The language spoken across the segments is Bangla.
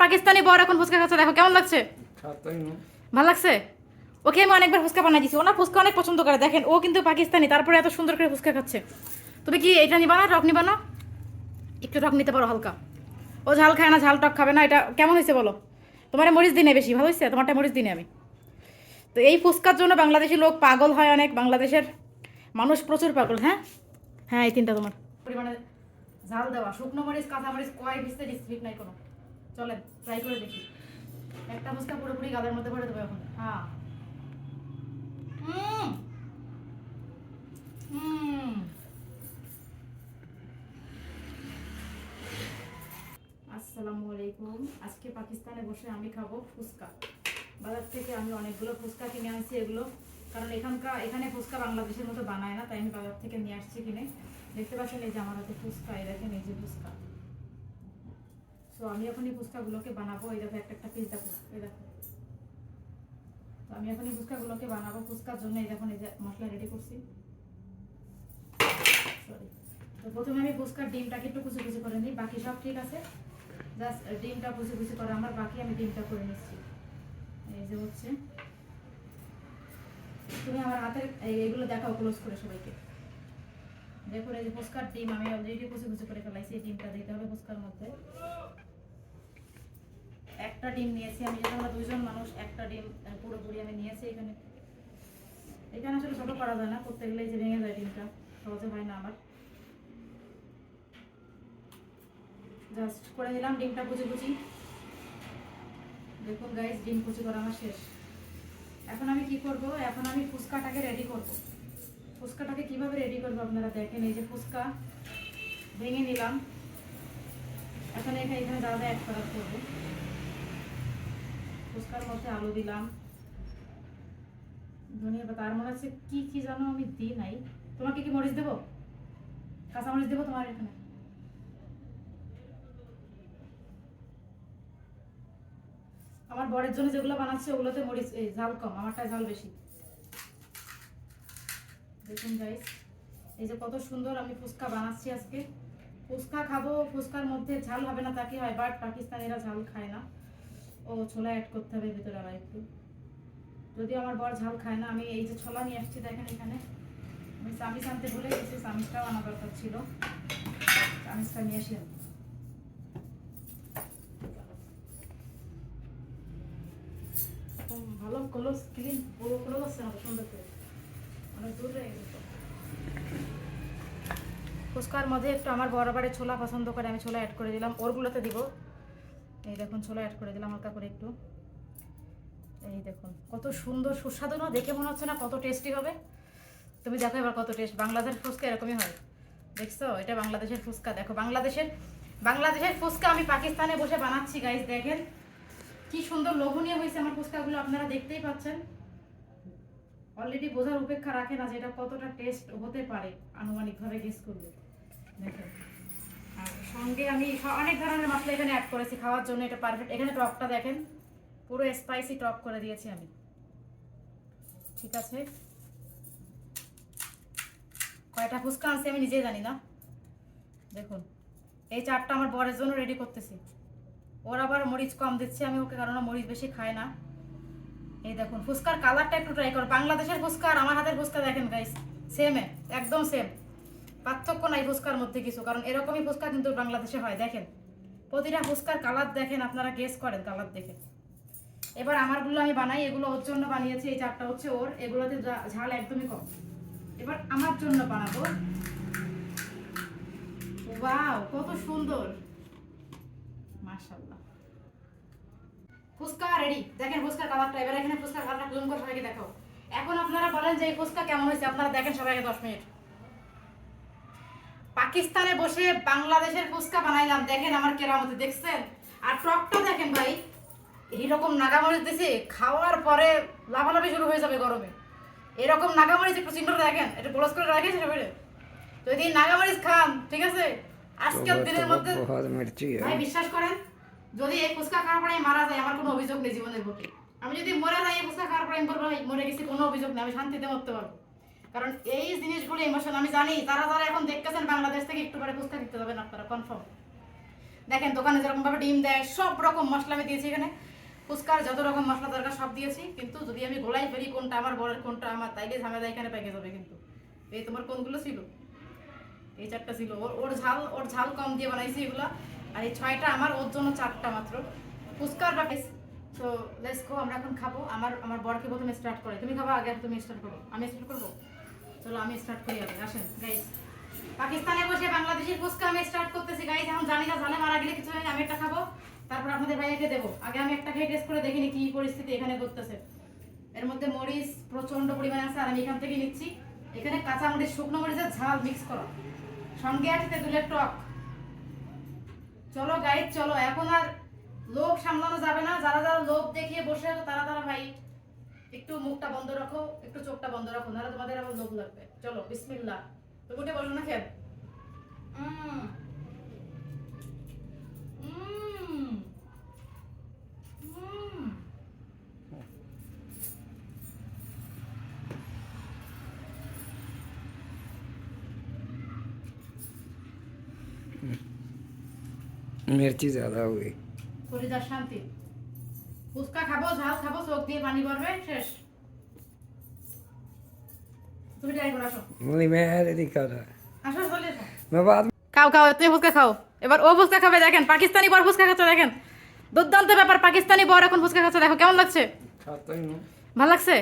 পাকিস্তানি বর এখন ফুচকা খাচ্ছে, দেখো কেমন লাগছে? ভালো লাগছে? ওকে আমি অনেকবার ফুচকা বানাই দিছি, ওনা ফুচকা অনেক পছন্দ করে। দেখেন ও কিন্তু পাকিস্তানি, তারপরে এত সুন্দর করে ফুচকা খাচ্ছে। তুমি কি এটা নিবা না, টক নিবা না? একটু টক নিতে পারো হালকা। ও ঝাল খায় না, ঝাল টক খাবে না। এটা কেমন হয়েছে বলো? তোমার মরিচ দিনে বেশি ভালো হয়েছে, তোমারটা মরিচ দিনে আমি। তো এই ফুচকার জন্য বাংলাদেশি লোক পাগল হয় অনেক, বাংলাদেশের মানুষ প্রচুর পাগল। হ্যাঁ হ্যাঁ, এই তিনটা তোমার পরিমাণে ঝাল দেওয়া, শুকনো মরিচ কাঁচা মরিচ কয় দিচ্ছে ঠিক নাই কোনো। চলেন ট্রাই করে দেখি। একটা ফুচকা পুরোপুরি গালের মধ্যে ভরে দেবো এখন। হ্যাঁ আসসালামু আলাইকুম। আজকে পাকিস্তানে বসে আমি খাবো ফুচকা। বাজার থেকে আমি অনেকগুলো ফুচকা কিনে আনছি এগুলো, কারণ এখানে ফুচকা বাংলাদেশের মতো বানায় না, তাই আমি বাজার থেকে নিয়ে আসছি কিনে। দেখতে পাচ্ছেন এই যে আমার হাতে ফুচকা, এই দেখেন এই যে ফুচকা। সো আমি এখন এই ফুচকাগুলোকে বানাবো। এই দেখো একটা একটা পিস দেখো, এই দেখো। তো আমি এখন এই ফুচকাগুলোকে বানাবো। ফুচকার জন্য এই দেখুন এই যে মশলা রেডি করছি। সরি। তো প্রথমে আমি ফুচকার ডিমটাকে একটু কুচি কুচি করে নিই, বাকি সব ঠিক আছে। জাস্ট ডিমটা কুচি কুচি করে আমার বাকি, আমি ডিমটা করে নিচ্ছি। এই যে হচ্ছে, তুমি আমার হাতের এইগুলো দেখাও ক্লোজ করে সবাইকে। দেখুন এই যে ফুচকার ডিম আমি অলরেডি কুচি কুচি করে ফেলাইছি। এই ডিমটা দিতে হবে ফুচকার মধ্যে। একটা ডিম নিয়েছি আমি, যেহেতু আমরা দুইজন মানুষ, একটা ডিম পুরোপুরি আমি নিয়েছি। এখানে এখানে আসলে ছোটো করা যায় না, করতে গেলে এই যে ভেঙে যায় ডিমটা, সহজে হয় না আমার। জাস্ট করে দিলাম ডিমটা কুচি কুচি। দেখুন গাইস, ডিম কুচি করা আমার শেষ। এখন আমি কি করব, এখন আমি ফুচকাটাকে রেডি করব। ফুচকাটাকে কিভাবে রেডি করব আপনারা দেখেন। এই যে ফুচকা ভেঙে নিলাম, এখন এখানে যা যা অ্যাড করা করব। ফুচকার মধ্যে আলু দিলাম, ধনিয়া পাতা, আর মনে হচ্ছে কি কি জানো আমি দিই নাই। তোমাকে কি মরিচ দেবো, কাঁচা মরিচ দেবো তোমার এখানে? আমার বরের জন্য যেগুলো বানাচ্ছি ওগুলোতে মরিচ ঝাল কম, আমারটা ঝাল বেশি। দেখুন গাইস, এই যে কত সুন্দর আমি ফুচকা বানাচ্ছি আজকে। ফুচকা খাবো, ফুচকার মধ্যে ঝাল হবে না তা কি হয়, বাট পাকিস্তানিরা ঝাল খায় না। ও ছোলা অ্যাড করতে হবে ভিতরে আবার একটু, যদিও আমার বর ঝাল খায় না। আমি এই যে ছোলা নিয়ে আসছি দেখেন এখানে। আমি চামিচ আনতে ভুলে গেছি, চামিচটাও আনা দরকার ছিল, চামিচটা নিয়ে আসি। ভালো ক্লোজ ক্লিন পুরো ক্লোজ হচ্ছে না, সুন্দর করে অনেক দূর হয়ে গেছে। ফুচকার মধ্যে একটু আমার বড় বাড়ি ছোলা পছন্দ করে, আমি ছোলা অ্যাড করে দিলাম, ওরগুলোতে দিব। এই দেখুন ছোলা অ্যাড করে দিলাম হালকা করে একটু। এই দেখুন কত সুন্দর সুস্বাদু না, দেখে মনে হচ্ছে না কত টেস্টি হবে। তুমি দেখো এবার কত টেস্ট। বাংলাদেশের ফুচকা এরকমই হয়, দেখছো? এটা বাংলাদেশের ফুচকা। দেখো বাংলাদেশের ফুচকা আমি পাকিস্তানে বসে বানাচ্ছি গাইস। দেখেন কি সুন্দর লোভনীয় হয়েছে আমার ফুচকাগুলো, আপনারা দেখতেই পাচ্ছেন। অলরেডি বোঝার উপেক্ষা রাখে না যে এটা কতটা টেস্ট হতে পারে, আনুমানিকভাবে গেস করবে। দেখেন, আর সঙ্গে আমি অনেক ধরনের মশলা এখানে অ্যাড করেছি খাওয়ার জন্য, এটা পারফেক্ট। এখানে টকটা দেখেন, পুরো স্পাইসি টক করে দিয়েছি আমি। ঠিক আছে, কয়টা ফুচকা আছে আমি নিজেই জানি না। দেখুন এই চারটা আমার বরের জন্য রেডি করতেছি। ওর আবার মরিচ কম দিচ্ছে আমি ওকে, কারণ মরিচ বেশি খায় না। এই দেখুন ফুচকার কালারটা একটু ট্রাই করো। বাংলাদেশের ফুচকা আর আমার হাতের ফুচকা দেখেন গাইস, সেমে, একদম সেম, পার্থক্য নাই ফুচকার মধ্যে কিছু। কারণ এরকমই ফুচকা কিন্তু বাংলাদেশে হয়। দেখেন প্রতিটা ফুচকার কালার দেখেন, আপনারা গেস করেন কালার দেখে। এবার আমারগুলো আমি বানাই, এগুলো ওর জন্য বানিয়েছি। এই চারটা হচ্ছে ওর, এগুলোতে ঝাল একদমই কম। এবার আমার জন্য বানাবো। ওয়াও কত সুন্দর, মাশাআল্লাহ। ফুচকা রেডি, দেখেন ফুচকার কালারটা। এবার এখানে ফুচকার কালারটা জুম করে সবাইকে দেখাও। এখন আপনারা বলেন যে এই ফুচকা কেমন হয়েছে, আপনারা দেখেন সবাইকে 10 মিনিট। পাকিস্তানে বসে বাংলাদেশের ফুচকা বানাইলাম, দেখেন আমার কেরামতি দেখছেন। আর টকটা দেখেন ভাই, এইরকম নাগামরিচ দিছি, খাওয়ার পরে লাফালাফি শুরু হয়ে যাবে গরমে। এরকম নাগামরিচ একটু চিহ্ন দেখেন, একটু ব্লস করে রাখেছে সবাই। যদি নাগামরিচ খান, ঠিক আছে, আজকের দিনের মধ্যে ভাই বিশ্বাস করেন, যদি এই ফুচকা খাওয়ার পরে মারা যায়, আমার কোনো অভিযোগ নেই জীবনের প্রতি। আমি যদি মরে যাই এই ফুচকা খাওয়ার পরে, আমি বলবো ভাই মরে গেছি, কোনো অভিযোগ নেই, আমি শান্তিতে মরতে পারবো। কারণ এই জিনিসগুলো ইমোশন আমি জানি। তারা যারা এখন দেখতেছেন বাংলাদেশ থেকে একটু পরে ফুচকা খেতে যাবেন আপনারা কনফার্ম। দেখেন দোকানে যেরকম ভাবে ডিম দেয় সব রকম মশলা আমি দিয়েছি এখানে, ফুচকার যত রকম মশলা দরকার সব দিয়েছি। কিন্তু যদি আমি গোলাই ফেলি কোনটা আমার বড়ের কোনটা আমার, তাইলে ঝামেলা এখানে পেকে যাবে। কিন্তু এই তোমার কোনগুলো ছিল, এই 4টা ছিল। ওর ঝাল কম দিয়ে বানাইছি এগুলো। আর এই 6টা আমার, ওর জন্য 4টা মাত্র ফুচকার বাকি। তো লেটস গো, আমরা এখন খাবো। আমার বরকে প্রথমে স্টার্ট করে, তুমি খাবা আগে তুমি স্টার্ট করো? আমি স্টার্ট করবো? চলো আমি স্টার্ট করি আগে, আসেন গাইস। পাকিস্তানে বসে বাংলাদেশি ফুচকা আমি স্টার্ট করতেছি গাইস। এখন জানি না জানে মারা গেলে কিছু আমি একটা খাবো, তারপর আপনাদের ভাইয়াকে দেবো। আগে আমি একটা খেয়ে টেস্ট করে দেখিনি কি পরিস্থিতি এখানে করতেছে। এর মধ্যে মরিচ প্রচন্ড পরিমাণে আছে, আর আমি এখান থেকে নিচ্ছি। এখানে কাঁচা মরিচ, শুকনো মরিচের ঝাল মিক্স করা, সঙ্গে আছে তেঁতুলের টক। চলো গাইস চলো, এখন আর লোভ সামলানো যাবে না। যারা যারা লোভ দেখিয়ে বসে তারা তারা ভাই একটু মুখটা বন্ধ রাখো, একটু চোখটা বন্ধ রাখো, নাহলে তোমাদের আবার লোভ লাগবে। চলো বিসমিল্লাহ। তো উঠে বসো না খেয়ে। मिर्ची ज्यादा हो गई। পরিদার শান্তি। ফুচকা খাবো, ঝাল খাবো, চোখ দিয়ে পানি পড়বে, শেষ। তুমি ট্রাই করো, আসো नहीं मैं नहीं खा रहा, আসো চলে এসো। मैं बाद में খাও খাও, তুমি ফুচকা খাও। এবার ও ফুচকা খাবে, দেখেন পাকিস্তানি বর ফুচকা খাচ্ছে, দেখেন দুর্দান্ত ব্যাপার। পাকিস্তানি বর এখন ফুচকা খাচ্ছে, দেখো কেমন লাগছে? खाता ही हूँ। ভালো লাগছে?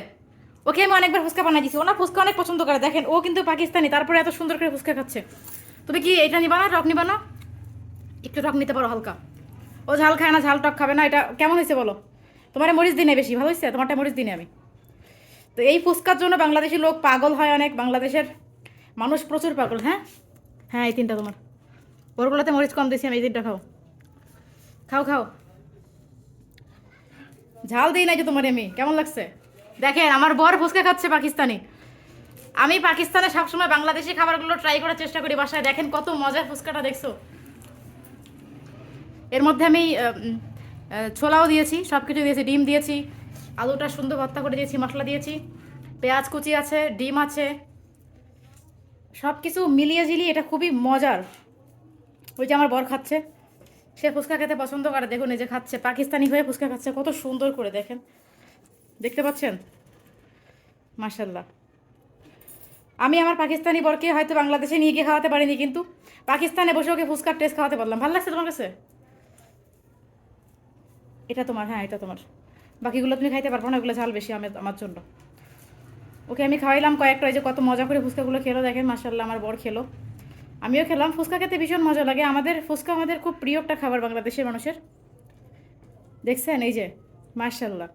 ওকে আমি অনেকবার ফুচকা বানাই দিছি, ও না ফুচকা অনেক পছন্দ করে। দেখেন ও কিন্তু পাকিস্তানি, তারপরে এত সুন্দর করে ফুচকা খাচ্ছে। তুমি কি এটা নিবা না, টক নিবা না? একটু টক নিতে পারো হালকা। ও ঝাল খায় না, ঝাল টক খাবে না। এটা কেমন হয়েছে বলো? তোমার মরিচ দিনে বেশি ভালো হয়েছে, তোমারটা মরিচ দিনে আমি। তো এই ফুচকার জন্য বাংলাদেশি লোক পাগল হয় অনেক, বাংলাদেশের মানুষ প্রচুর পাগল। হ্যাঁ হ্যাঁ, এই 3টা তোমার, ওরগুলোতে মরিচ কম দিয়েছি আমি। এই 3টা খাও, খাও খাও। ঝাল দিই নাই যে তোমার আমি। কেমন লাগছে? দেখেন আমার বর ফুচকা খাচ্ছে পাকিস্তানি। আমি পাকিস্তানে সবসময় বাংলাদেশি খাবারগুলো ট্রাই করার চেষ্টা করি বাসায়। দেখেন কত মজার ফুচকাটা, দেখছো? এর মধ্যে আমি ছোলাও দিয়েছি, সব কিছু দিয়েছি, ডিম দিয়েছি, আলুটা সুন্দর ভর্তা করে দিয়েছি, মশলা দিয়েছি, পেঁয়াজ কুচি আছে, ডিম আছে, সব কিছু মিলিয়ে ঝিলিয়ে এটা খুবই মজার। ওই যে আমার বর খাচ্ছে, সে ফুচকা খেতে পছন্দ করে। দেখুন এই যে খাচ্ছে, পাকিস্তানি হয়ে ফুচকা খাচ্ছে, কত সুন্দর করে দেখেন, দেখতে পাচ্ছেন? মাশাল্লাহ। আমি আমার পাকিস্তানি বরকে হয়তো বাংলাদেশে নিয়ে গিয়ে খাওয়াতে পারিনি, কিন্তু পাকিস্তানে বসে ওকে ফুচকার টেস্ট খাওয়াতে পারলাম। ভালো লাগছে তোমার কাছে? এটা তোমার, হ্যাঁ এটা তোমার। বাকিগুলো তুমি খাইতে পারবো না, ওগুলো ঝাল বেশি আমার জন্য। ওকে আমি খাওয়াইলাম কয়েকটা, ওই যে কত মজা করে ফুচকাগুলো খেলো, দেখেন মাশাল্লাহ আমার বর খেলো, আমিও খেলাম। ফুচকা খেতে ভীষণ মজা লাগে আমাদের, ফুচকা আমাদের খুব প্রিয় একটা খাবার বাংলাদেশের মানুষের। দেখছেন এই যে মাশাল্লাহ।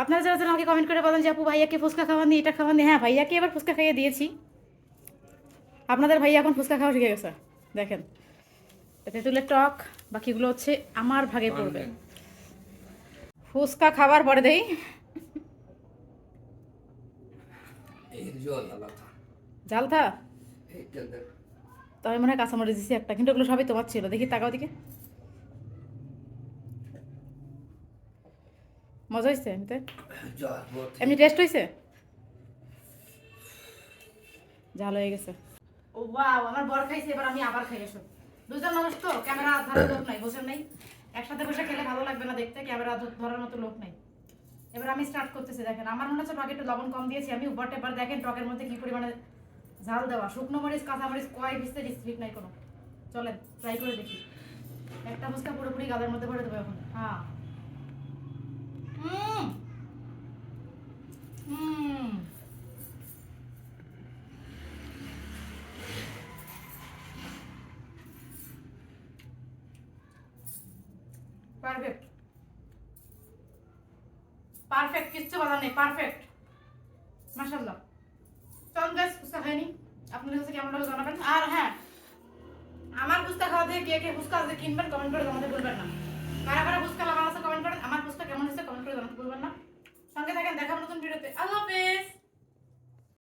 আপনারা যারা যারা আমাকে কমেন্ট করে বলেন যে আপু ভাইয়াকে ফুচকা খাওয়াননি, এটা খাওয়াননি, হ্যাঁ ভাইয়াকে এবার ফুচকা খাইয়ে দিয়েছি। আপনাদের ভাইয়া এখন ফুচকা খাওয়া শিখে গেছে। দেখেন তেঁতুলের টক, বাকিগুলো হচ্ছে আমার ভাগে পড়বে। ফুচকা খাবার পরে দেই एक जो डाला था জাল থা, एक के अंदर তবে মনে হয় কাঁচামরিচ দিছি একটা, কিন্তু ওগুলো সবই তোমার ছিল। দেখি তাকাও দিকে, মজা হয়েছে এমনিতে? जार बहुत এমনি টেস্ট হয়েছে? ঝাল হয়ে গেছে। ও ওয়াও, আমার বর খাইছে, এবার আমি আবার খাই। এসো, দুজন মানুষ তো, ক্যামেরা ধরার লোক নাই, বুঝেন নাই? একসাথে বসে খেলে ভালো লাগবে না দেখতে, ক্যামেরা ধরার মতো লোক নাই। এবার আমি স্টার্ট করতেছি। দেখেন আমার মনে হচ্ছে টকে একটু লবণ কম দিয়েছি আমি উপরটা। এবার দেখেন টকের মধ্যে কি পরিমাণে ঝাল দেওয়া, শুকনো মরিচ, কাঁচা মরিচ, কয় পিসতে ডিস্ট্রিক নাই কোনো। চলেন ট্রাই করে দেখি। একটা ফুচকা পুরোপুরি গালের মধ্যে ভরে দেবো এখন। হ্যাঁ পারফেক্ট পারফেক্ট, কিচ্ছু বলার নেই, পারফেক্ট মাশাআল্লাহ। চল গাইস, ফুচকা খাইনি, আপনাদের কাছে কেমন লাগলো জানাবেন। আর হ্যাঁ, আমার ফুচকা খাওয়া দিয়ে কে কে ফুচকা আজকে কিনবেন কমেন্ট করে জানাতে ভুলবেন না। কারা কারা ফুচকা লাগানো আছে কমেন্ট করেন, আমার ফুচকা কেমন হয়েছে কমেন্ট করে জানাতে ভুলবেন না। সঙ্গে থাকেন, দেখাবো নতুন ভিডিওতে। আল্লাহ হাফেজ।